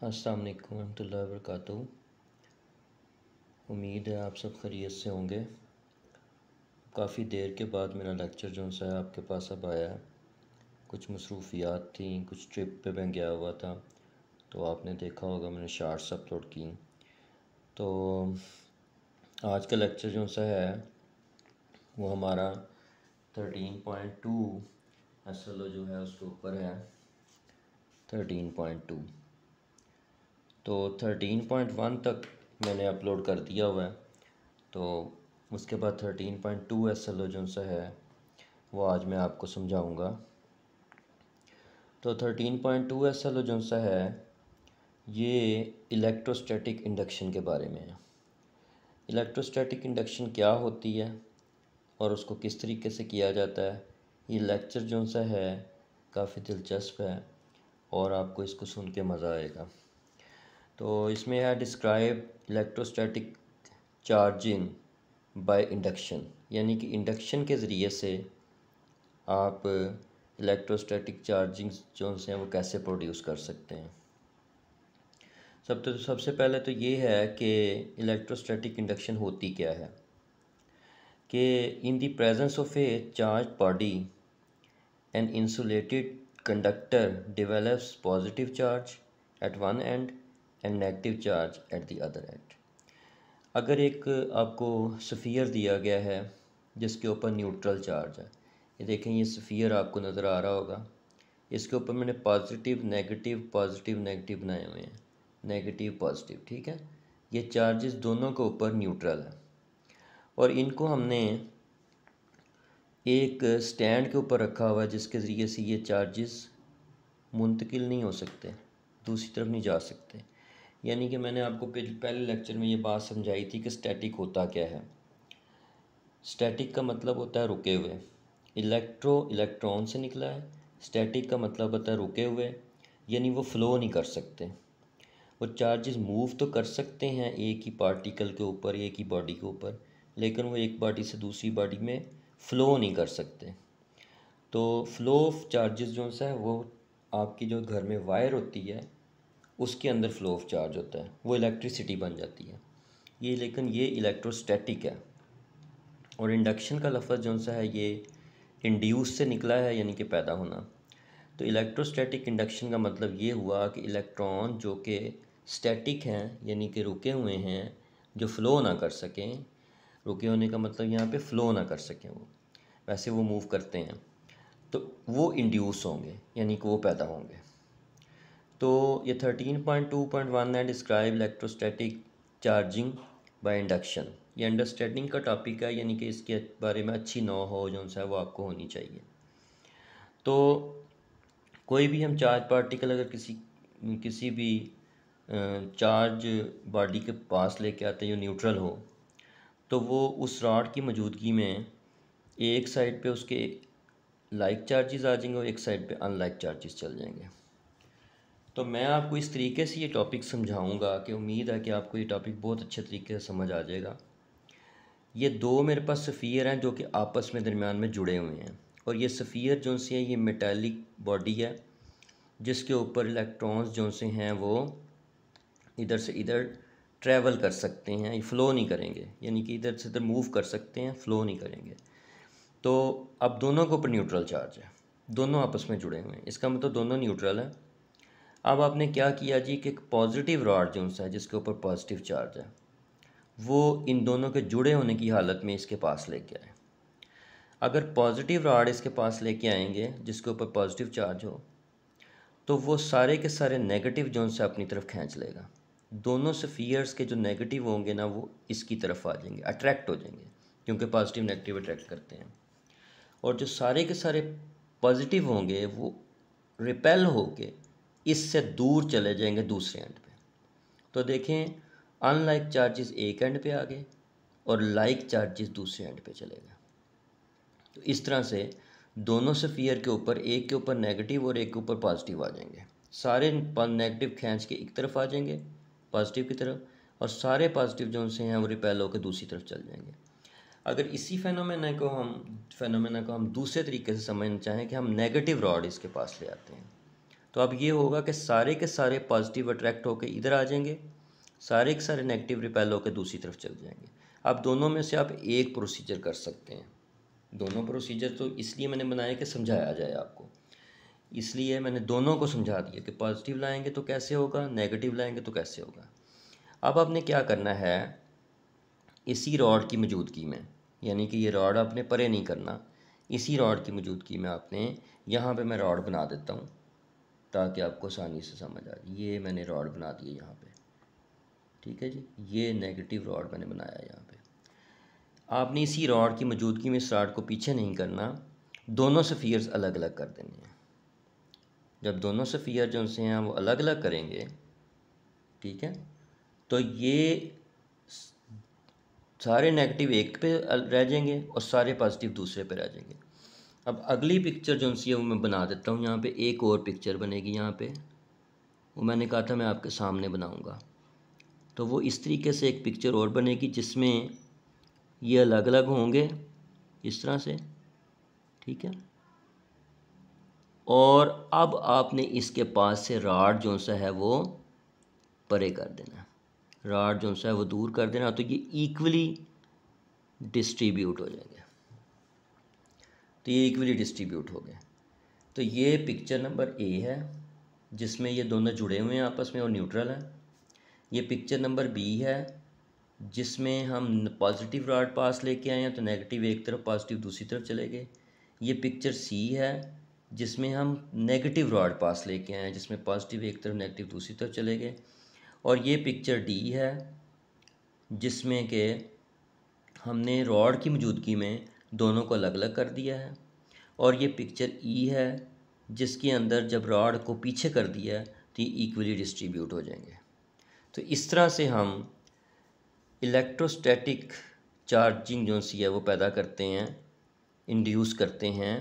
अस्सलाम वालेकुम रहमतुल्लाहि व बरकातुहू। उम्मीद है आप सब खैरियत से होंगे। काफ़ी देर के बाद मेरा लेक्चर जो सा है आपके पास अब आया है। कुछ मसरूफियात थी, कुछ ट्रिप पे मैं गया हुआ था, तो आपने देखा होगा मैंने शॉर्ट्स अपलोड की। तो आज का लेक्चर जो सा है वो हमारा 13.2 SLO जो है उसके ऊपर है। 13.2 तो 13.1 तक मैंने अपलोड कर दिया हुआ है। तो उसके बाद 13.2 SLO जो सा है वो आज मैं आपको समझाऊंगा। तो 13.2 SLO जो सा है ये इलेक्ट्रोस्टैटिक इंडक्शन के बारे में है। इलेक्ट्रोस्टैटिक इंडक्शन क्या होती है और उसको किस तरीके से किया जाता है, ये लेक्चर जो सा है काफ़ी दिलचस्प है और आपको इसको सुन के मज़ा आएगा। तो इसमें है describe electrostatic charging by induction, यानी कि इंडक्शन के ज़रिए से आप इलेक्ट्रोस्टैटिक चार्जिंग जो हैं वो कैसे प्रोड्यूस कर सकते हैं। सबसे पहले तो ये है कि इलेक्ट्रोस्टैटिक इंडक्शन होती क्या है कि in the presence of a charge body an insulated conductor develops positive charge at one end and negative charge at the other end. अगर एक आपको स्फीयर दिया गया है जिसके ऊपर न्यूट्रल चार्ज है, ये देखें, ये स्फीयर आपको नज़र आ रहा होगा। इसके ऊपर मैंने पॉजिटिव नेगेटिव बनाए हुए हैं, नेगेटिव पॉजिटिव, ठीक है। ये चार्जेस दोनों के ऊपर न्यूट्रल है और इनको हमने एक स्टैंड के ऊपर रखा हुआ है जिसके ज़रिए से ये चार्जेस मुंतकिल नहीं हो सकते, दूसरी तरफ नहीं जा सकते। यानी कि मैंने आपको पहले लेक्चर में ये बात समझाई थी कि स्टैटिक होता क्या है। स्टैटिक का मतलब होता है रुके हुए। इलेक्ट्रॉन से निकला है। स्टैटिक का मतलब होता है रुके हुए, यानी वो फ़्लो नहीं कर सकते। वो चार्जेस मूव तो कर सकते हैं एक ही पार्टिकल के ऊपर, एक ही बॉडी के ऊपर, लेकिन वो एक बॉडी से दूसरी बॉडी में फ़्लो नहीं कर सकते। तो फ़्लो ऑफ चार्जेस जो है वो आपकी जो घर में वायर होती है उसके अंदर फ़्लो ऑफ चार्ज होता है, वो इलेक्ट्रिसिटी बन जाती है ये। लेकिन ये इलेक्ट्रोस्टैटिक है। और इंडक्शन का लफ्ज़ जो सा है ये इंड्यूस से निकला है, यानी कि पैदा होना। तो इलेक्ट्रोस्टैटिक इंडक्शन का मतलब ये हुआ कि इलेक्ट्रॉन जो कि स्टैटिक हैं, यानी कि रुके हुए हैं, जो फ़्लो ना कर सकें। रुके होने का मतलब यहाँ पे फ़्लो ना कर सकें, वो वैसे वो मूव करते हैं, तो वो इंड्यूस होंगे, यानी कि वो पैदा होंगे। तो ये 13.2.1 है describe electrostatic charging by induction. ये अंडरस्टैंडिंग का टॉपिक है, यानी कि इसके बारे में अच्छी नॉ हो जो है वो आपको होनी चाहिए। तो कोई भी हम चार्ज पार्टिकल अगर किसी भी चार्ज बॉडी के पास लेके आते हैं जो न्यूट्रल हो, तो वो उस रॉड की मौजूदगी में एक साइड पे उसके लाइक चार्जेस आ जाएंगे और एक साइड पे अनलाइक चार्जेस चल जाएंगे। तो मैं आपको इस तरीके से ये टॉपिक समझाऊंगा कि उम्मीद है कि आपको ये टॉपिक बहुत अच्छे तरीके से समझ आ जाएगा। ये दो मेरे पास सफ़ियर हैं जो कि आपस में दरमियान में जुड़े हुए हैं, और ये सफ़ियर जो से ये मेटालिक बॉडी है जिसके ऊपर इलेक्ट्रॉन्स जो से हैं वो इधर से इधर ट्रैवल कर सकते हैं, ये फ़्लो नहीं करेंगे, यानी कि इधर से इधर मूव कर सकते हैं, फ़्लो नहीं करेंगे। तो अब दोनों के ऊपर न्यूट्रल चार्ज है, दोनों आपस में जुड़े हुए हैं, इसका मतलब दोनों न्यूट्रल है। अब आपने क्या किया जी कि एक पॉजिटिव रॉड जो है जिसके ऊपर पॉजिटिव चार्ज है वो इन दोनों के जुड़े होने की हालत में इसके पास लेके आए। अगर पॉजिटिव रॉड इसके पास लेके आएंगे जिसके ऊपर पॉजिटिव चार्ज हो, तो वो सारे के सारे नेगेटिव जोन से अपनी तरफ खींच लेगा। दोनों स्फीयर्स के जो नेगेटिव होंगे ना वो इसकी तरफ आ जाएंगे, अट्रैक्ट हो जाएंगे, क्योंकि पॉजिटिव नेगेटिव अट्रैक्ट करते हैं। और जो सारे के सारे पॉजिटिव होंगे वो रिपेल होके इससे दूर चले जाएंगे दूसरे एंड पे। तो देखें, अनलाइक चार्जेस एक एंड पे आ गए और लाइक चार्जेस दूसरे एंड पे चले गए। तो इस तरह से दोनों स्फीयर के ऊपर एक के ऊपर नेगेटिव और एक के ऊपर पॉजिटिव आ जाएंगे। सारे नेगेटिव खींच के एक तरफ आ जाएंगे पॉजिटिव की तरफ, और सारे पॉजिटिव जो से हैं वो रिपेल होकर दूसरी तरफ चल जाएंगे। अगर इसी फेनोमेना को हम दूसरे तरीके से समझना चाहें कि हम नेगेटिव रॉड इसके पास ले आते हैं, तो अब ये होगा कि सारे के सारे पॉजिटिव अट्रैक्ट होकर इधर आ जाएंगे, सारे के सारे नेगेटिव रिपेल होकर दूसरी तरफ चल जाएंगे। अब दोनों में से आप एक प्रोसीजर कर सकते हैं। दोनों प्रोसीजर तो इसलिए मैंने बनाया कि समझाया जाए आपको, इसलिए मैंने दोनों को समझा दिया कि पॉजिटिव लाएंगे तो कैसे होगा, नेगेटिव लाएंगे तो कैसे होगा। अब आपने क्या करना है, इसी रॉड की मौजूदगी में, यानी कि ये रॉड आपने परे नहीं करना, इसी रॉड की मौजूदगी में आपने यहाँ पे मैं रॉड बना देता हूँ ताकि आपको आसानी से समझ आ जाए। ये मैंने रॉड बना दिए यहाँ पे, ठीक है जी, ये नेगेटिव रॉड मैंने बनाया यहाँ पे। आपने इसी रॉड की मौजूदगी में इस रॉड को पीछे नहीं करना, दोनों सफ़ियर्स अलग अलग कर देने हैं। जब दोनों सफ़ियर जो से हैं वो अलग अलग करेंगे, ठीक है, तो ये सारे नेगेटिव एक पे रह जाएंगे और सारे पॉजिटिव दूसरे पे रह जाएंगे। अब अगली पिक्चर जो सी है वो मैं बना देता हूँ। यहाँ पे एक और पिक्चर बनेगी, यहाँ पे वो मैंने कहा था मैं आपके सामने बनाऊँगा, तो वो इस तरीके से एक पिक्चर और बनेगी जिसमें ये अलग अलग होंगे इस तरह से, ठीक है। और अब आपने इसके पास से रॉड जो सा है वो परे कर देना, रॉड जो सा है वो दूर कर देना, तो ये इक्वली डिस्ट्रीब्यूट हो जाएंगे। तो ये इक्वली डिस्ट्रीब्यूट हो गए। तो ये पिक्चर नंबर ए है जिसमें ये दोनों जुड़े हुए हैं आपस में और न्यूट्रल है। ये पिक्चर नंबर बी है जिसमें हम पॉजिटिव रॉड पास लेके आए हैं तो नेगेटिव एक तरफ पॉजिटिव दूसरी तरफ चले गए। ये पिक्चर सी है जिसमें हम नेगेटिव रॉड पास लेके आए हैं जिसमें पॉजिटिव एक तरफ नेगेटिव दूसरी तरफ चले गए। और ये पिक्चर डी है जिसमें कि हमने रॉड की मौजूदगी में दोनों को अलग अलग कर दिया है। और ये पिक्चर ई है जिसके अंदर जब रॉड को पीछे कर दिया है तो ये इक्वली डिस्ट्रीब्यूट हो जाएंगे। तो इस तरह से हम इलेक्ट्रोस्टैटिक चार्जिंग जो सी है वो पैदा करते हैं, इंड्यूस करते हैं।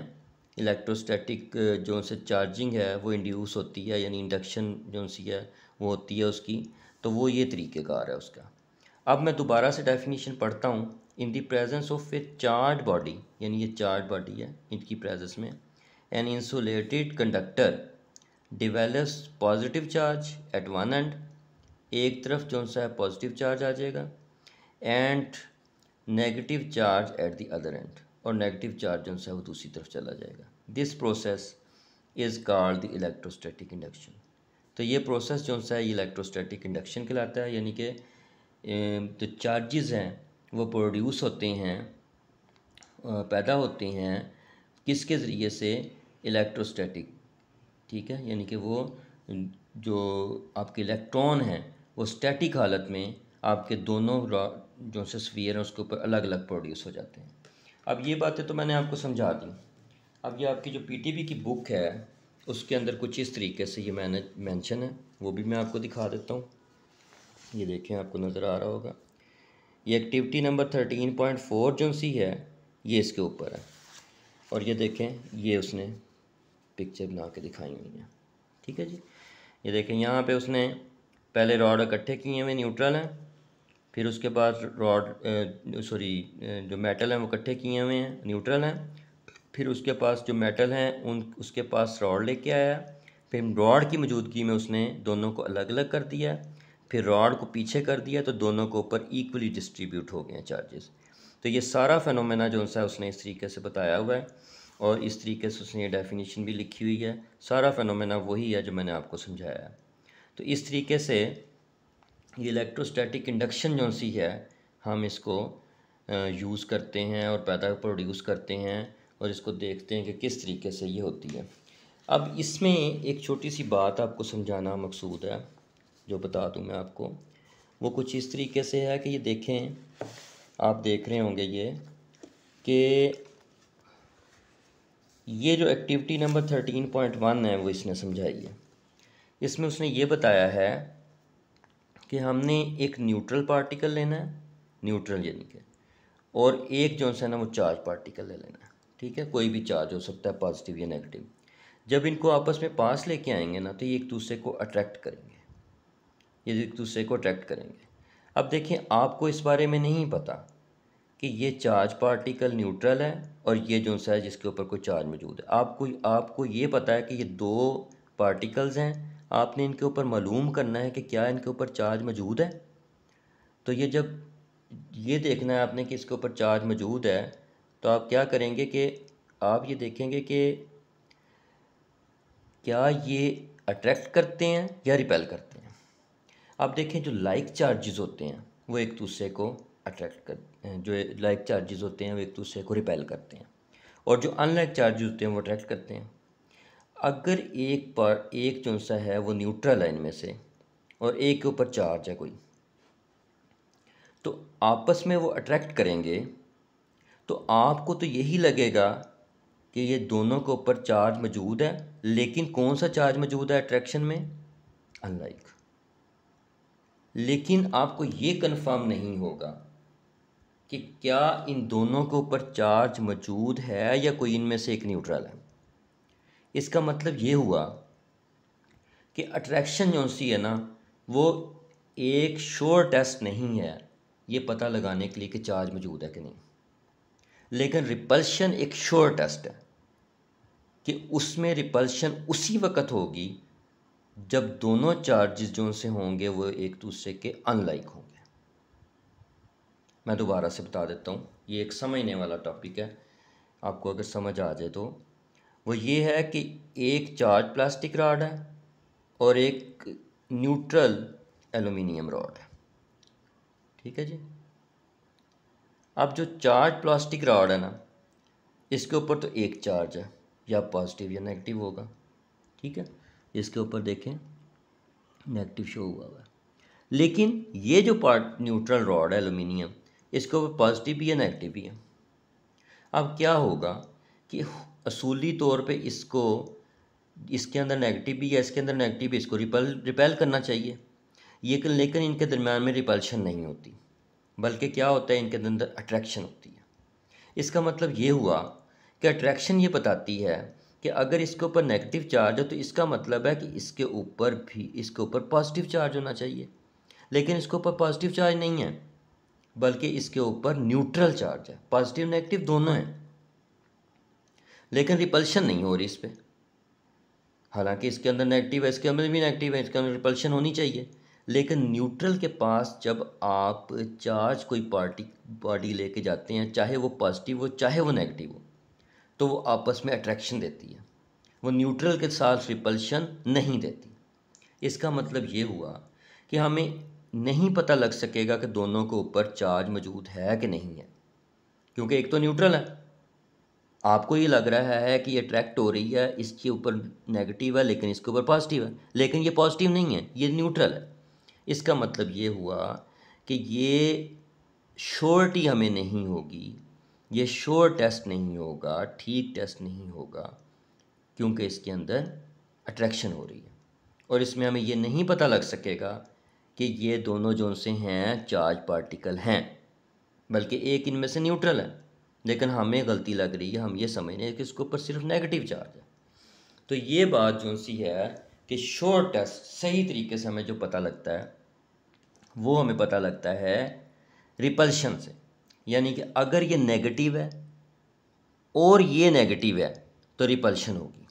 इलेक्ट्रोस्टैटिक जो से चार्जिंग है वो इंड्यूस होती है, यानी इंडक्शन जो सी है वो होती है उसकी। तो वो ये तरीक़ेकार है उसका। अब मैं दोबारा से डेफिनेशन पढ़ता हूँ। In the presence of a charge body, यानी ये चार्ज बॉडी है, इनकी प्रेजेंस में an insulated conductor develops positive charge at one end, एक तरफ जो सा है पॉजिटिव चार्ज आ जाएगा, and negative charge at the other end, और नेगेटिव चार्ज जो सा है वो दूसरी तरफ चला जाएगा। This process is called the electrostatic induction. तो ये प्रोसेस जो सा है इलेक्ट्रोस्टैटिक इंडक्शन कहलाता है, यानी कि जो चार्जेस हैं वो प्रोड्यूस होते हैं, पैदा होते हैं किसके ज़रिए से, इलेक्ट्रोस्टैटिक, ठीक है, यानी कि वो जो आपके इलेक्ट्रॉन हैं वो स्टैटिक हालत में आपके दोनों जो से स्फीयर हैं उसके ऊपर अलग अलग प्रोड्यूस हो जाते हैं। अब ये बातें तो मैंने आपको समझा दी। अब ये आपकी जो पीटीबी की बुक है उसके अंदर कुछ इस तरीके से ये मैंने मेंशन है, वो भी मैं आपको दिखा देता हूँ। ये देखें, आपको नज़र आ रहा होगा, ये एक्टिविटी नंबर 13.4 जो सी है ये इसके ऊपर है। और ये देखें, ये उसने पिक्चर बना के दिखाई हुई है, ठीक है जी। ये देखें, यहाँ पे उसने पहले रॉड इकट्ठे किए हुए न्यूट्रल हैं, फिर उसके बाद जो मेटल हैं वो इकट्ठे किए हुए हैं न्यूट्रल हैं, फिर उसके पास जो मेटल हैं उसके पास रॉड लेके आया, फिर रॉड की मौजूदगी में उसने दोनों को अलग अलग कर दिया, फिर रॉड को पीछे कर दिया, तो दोनों के ऊपर इक्वली डिस्ट्रीब्यूट हो गए हैं चार्जेस। तो ये सारा फेनोमेना जो सा उसने इस तरीके से बताया हुआ है और इस तरीके से उसने ये डेफिनेशन भी लिखी हुई है। सारा फेनोमेना वही है जो मैंने आपको समझाया है। तो इस तरीके से ये इलेक्ट्रोस्टैटिक इंडक्शन जो सी है हम इसको यूज़ करते हैं और प्रोड्यूस करते हैं और इसको देखते हैं कि किस तरीके से ये होती है। अब इसमें एक छोटी सी बात आपको समझाना मकसूद है, जो बता दूं मैं आपको, वो कुछ इस तरीके से है कि ये देखें, आप देख रहे होंगे कि ये जो एक्टिविटी नंबर 13.1 है वो इसने समझाई है। इसमें उसने ये बताया है कि हमने एक न्यूट्रल पार्टिकल लेना है, न्यूट्रल यानी कि, और एक जो है ना वो चार्ज पार्टिकल ले लेना है, ठीक है, कोई भी चार्ज हो सकता है पॉजिटिव या नेगेटिव। जब इनको आपस में पास लेके आएंगे ना तो ये एक दूसरे को अट्रैक्ट करेंगे, ये एक दूसरे को अट्रैक्ट करेंगे। अब देखें, आपको इस बारे में नहीं पता कि ये चार्ज पार्टिकल न्यूट्रल है और ये जो सा है जिसके ऊपर कोई चार्ज मौजूद है। आपको ये पता है कि ये दो पार्टिकल्स हैं, आपने इनके ऊपर मालूम करना है कि क्या इनके ऊपर चार्ज मौजूद है। तो ये जब ये देखना है आपने कि इसके ऊपर चार्ज मौजूद है, तो आप क्या करेंगे कि आप ये देखेंगे कि क्या ये अट्रैक्ट करते हैं या रिपेल करते हैं। आप देखें जो लाइक चार्जेस होते हैं वो एक दूसरे को अट्रैक्ट करते हैं, जो लाइक चार्जेस होते हैं वो एक दूसरे को रिपेल करते हैं, और जो अनलाइक चार्जेस होते हैं वो अट्रैक्ट करते हैं। अगर एक जो सा है वो न्यूट्रल है इनमें से, और एक के ऊपर चार्ज है कोई, तो आपस में वो अट्रैक्ट करेंगे। तो आपको तो यही लगेगा कि ये दोनों के ऊपर चार्ज मौजूद है, लेकिन कौन सा चार्ज मौजूद है अट्रैक्शन में? अनलाइक। लेकिन आपको ये कंफर्म नहीं होगा कि क्या इन दोनों के ऊपर चार्ज मौजूद है या कोई इनमें से एक न्यूट्रल है। इसका मतलब ये हुआ कि अट्रैक्शन जो सी है ना, वो एक श्योर टेस्ट नहीं है ये पता लगाने के लिए कि चार्ज मौजूद है कि नहीं, लेकिन रिपल्शन एक श्योर टेस्ट है कि उसमें रिपल्शन उसी वक्त होगी जब दोनों चार्जेस जो से होंगे वो एक दूसरे के अनलाइक होंगे। मैं दोबारा से बता देता हूँ, ये एक समझने वाला टॉपिक है, आपको अगर समझ आ जाए तो। वो ये है कि एक चार्ज प्लास्टिक रॉड है और एक न्यूट्रल एल्युमिनियम रॉड है, ठीक है जी। अब जो चार्ज प्लास्टिक रॉड है ना, इसके ऊपर तो एक चार्ज है, या पॉजिटिव या नेगेटिव होगा, ठीक है। इसके ऊपर देखें नेगेटिव शो हुआ है, लेकिन ये जो पार्ट न्यूट्रल रॉड है एल्युमिनियम, इसके ऊपर पॉजिटिव भी है नेगेटिव भी है। अब क्या होगा कि असूली तौर पे इसको, इसके अंदर नेगेटिव भी है, इसके अंदर नेगेटिव भी, इसको रिपेल करना चाहिए, ये लेकिन इनके दरम्यान में रिपल्शन नहीं होती, बल्कि क्या होता है इनके अंदर अट्रैक्शन होती है। इसका मतलब ये हुआ कि अट्रैक्शन ये बताती है कि अगर इसके ऊपर नेगेटिव चार्ज है तो इसका मतलब है कि इसके ऊपर पॉजिटिव चार्ज होना चाहिए, लेकिन इसके ऊपर पॉजिटिव चार्ज नहीं है, बल्कि इसके ऊपर न्यूट्रल चार्ज है, पॉजिटिव नेगेटिव दोनों हैं, लेकिन रिपल्शन नहीं हो रही इस पर। हालांकि इसके अंदर नेगेटिव है, इसके अंदर भी नेगेटिव है, इसके अंदर रिपल्शन होनी चाहिए, लेकिन न्यूट्रल के पास जब आप चार्ज कोई पार्टी लेके जाते हैं, चाहे वो पॉजिटिव हो चाहे वो नेगेटिव हो, तो वो आपस में अट्रैक्शन देती है, वो न्यूट्रल के साथ रिपल्शन नहीं देती। इसका मतलब ये हुआ कि हमें नहीं पता लग सकेगा कि दोनों के ऊपर चार्ज मौजूद है कि नहीं है, क्योंकि एक तो न्यूट्रल है, आपको ये लग रहा है कि ये अट्रैक्ट हो रही है, इसके ऊपर नेगेटिव है लेकिन इसके ऊपर पॉजिटिव है, लेकिन ये पॉजिटिव नहीं है, ये न्यूट्रल है। इसका मतलब ये हुआ कि ये श्योरिटी हमें नहीं होगी, ये श्योर टेस्ट नहीं होगा, ठीक टेस्ट नहीं होगा, क्योंकि इसके अंदर अट्रैक्शन हो रही है, और इसमें हमें ये नहीं पता लग सकेगा कि ये दोनों जो से हैं चार्ज पार्टिकल हैं, बल्कि एक इनमें से न्यूट्रल है, लेकिन हमें गलती लग रही है, हम ये समझ रहे हैं कि इसके ऊपर सिर्फ नेगेटिव चार्ज है। तो ये बात जो सी है कि श्योर टेस्ट सही तरीके से हमें जो पता लगता है वो हमें पता लगता है रिपल्शन से, यानी कि अगर ये नेगेटिव है और ये नेगेटिव है तो रिपल्शन होगी,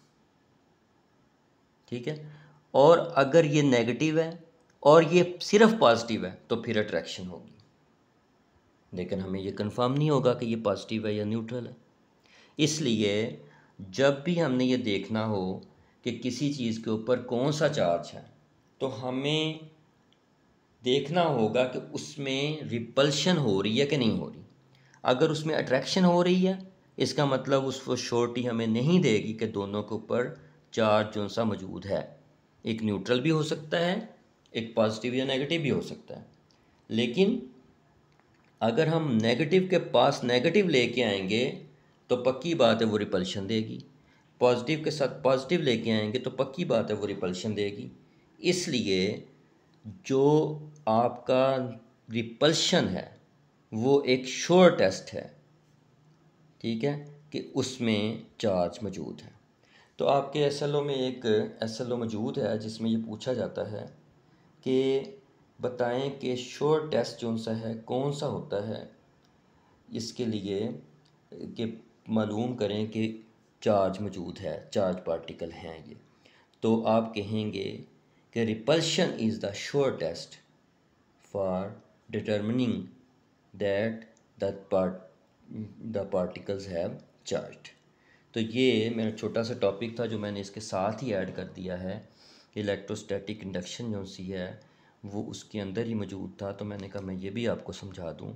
ठीक है, और अगर ये नेगेटिव है और ये सिर्फ पॉजिटिव है तो फिर अट्रैक्शन होगी, लेकिन हमें ये कंफर्म नहीं होगा कि ये पॉजिटिव है या न्यूट्रल है। इसलिए जब भी हमने ये देखना हो कि किसी चीज़ के ऊपर कौन सा चार्ज है, तो हमें देखना होगा कि उसमें रिपल्शन हो रही है कि नहीं हो रही। अगर उसमें अट्रैक्शन हो रही है, इसका मतलब उसको श्योरिटी हमें नहीं देगी कि दोनों के ऊपर चार्ज जो सा मौजूद है, एक न्यूट्रल भी हो सकता है, एक पॉजिटिव या नेगेटिव भी हो सकता है। लेकिन अगर हम नेगेटिव के पास नेगेटिव लेके आएंगे तो पक्की बात है वो रिपल्शन देगी, पॉजिटिव के साथ पॉजिटिव लेके आएंगे तो पक्की बात है वो रिपल्शन देगी। इसलिए जो आपका रिपल्शन है वो एक श्योर टेस्ट है, ठीक है, कि उसमें चार्ज मौजूद है। तो आपके एसएलओ में एक एसएलओ मौजूद है जिसमें ये पूछा जाता है कि बताएं कि श्योर टेस्ट जो सा है कौन सा होता है, इसके लिए कि मालूम करें कि चार्ज मौजूद है, चार्ज पार्टिकल हैं ये। तो आप कहेंगे कि repulsion is the sure test for determining that the particles have charge. तो ये मेरा छोटा सा टॉपिक था जो मैंने इसके साथ ही ऐड कर दिया है कि इलेक्ट्रोस्टैटिक इंडक्शन जो सी है वो उसके अंदर ही मौजूद था, तो मैंने कहा मैं ये भी आपको समझा दूँ।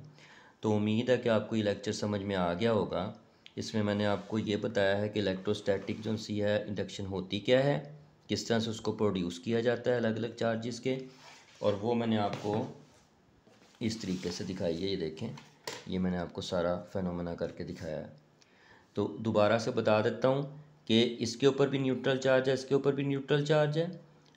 तो उम्मीद है कि आपको ये लेक्चर समझ में आ गया होगा। इसमें मैंने आपको ये बताया है कि इलेक्ट्रोस्टैटिक जो सी है इंडक्शन होती क्या है, किस तरह से उसको प्रोड्यूस किया जाता है अलग अलग चार्जेस के, और वो मैंने आपको इस तरीके से दिखाई है। ये देखें, ये मैंने आपको सारा फेनोमेना करके दिखाया है। तो दोबारा से बता देता हूँ कि इसके ऊपर भी न्यूट्रल चार्ज है, इसके ऊपर भी न्यूट्रल चार्ज है।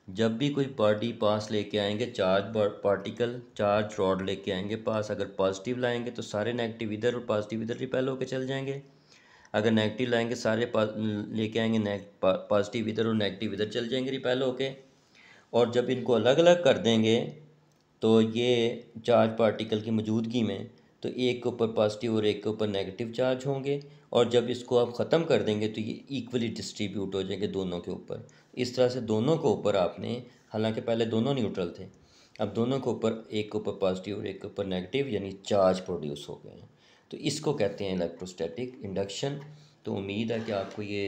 जब भी कोई बॉडी पास लेके आएंगे चार्ज पार्टिकल चार्ज रॉड लेके आएंगे पास, अगर पॉजिटिव लाएंगे तो सारे नेगेटिव इधर और पॉजिटिव इधर रिपेल होकर चल जाएंगे। अगर नेगेटिव लाएंगे सारे लेके आएंगे पॉजिटिव इधर और नेगेटिव इधर चल जाएंगे रिपेल होके। और जब इनको अलग अलग कर देंगे तो ये चार्ज पार्टिकल की मौजूदगी में तो एक के ऊपर पॉजिटिव और एक के ऊपर नेगेटिव चार्ज होंगे, और जब इसको आप ख़त्म कर देंगे तो ये इक्वली डिस्ट्रीब्यूट हो जाएंगे दोनों के ऊपर। इस तरह से दोनों के ऊपर आपने, हालांकि पहले दोनों न्यूट्रल थे, अब दोनों के ऊपर एक के ऊपर पॉजिटिव और एक के ऊपर नेगेटिव यानी चार्ज प्रोड्यूस हो गए हैं। तो इसको कहते हैं इलेक्ट्रोस्टैटिक इंडक्शन। तो उम्मीद है कि आपको ये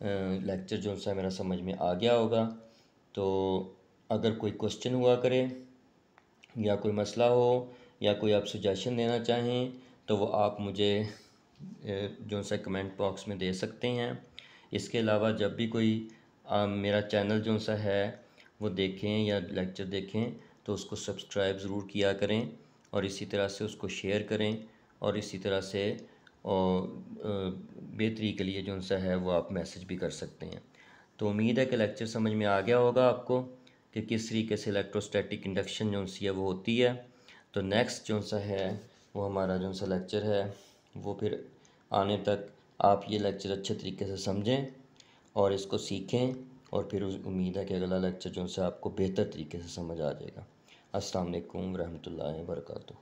लेक्चर जो सा मेरा समझ में आ गया होगा। तो अगर कोई क्वेश्चन हुआ करे या कोई मसला हो या कोई आप सजेशन देना चाहें तो वो आप मुझे जो सा कमेंट बॉक्स में दे सकते हैं। इसके अलावा जब भी कोई मेरा चैनल जो सा है वो देखें या लेक्चर देखें तो उसको सब्सक्राइब ज़रूर किया करें, और इसी तरह से उसको शेयर करें, और इसी तरह से बेहतरी के लिए जो सा है वो आप मैसेज भी कर सकते हैं। तो उम्मीद है कि लेक्चर समझ में आ गया होगा आपको कि किस तरीके से इलेक्ट्रोस्टैटिक इंडक्शन जो सी है वो होती है। तो नेक्स्ट जो सा है वो हमारा जो सा लेक्चर है वो फिर आने तक आप ये लेक्चर अच्छे तरीके से समझें और इसको सीखें, और फिर उम्मीद है कि अगला लेक्चर जो सा आपको बेहतर तरीके से समझ आ जाएगा। अस्सलाम वालेकुम रहमतुल्लाहि व बरकातुहू।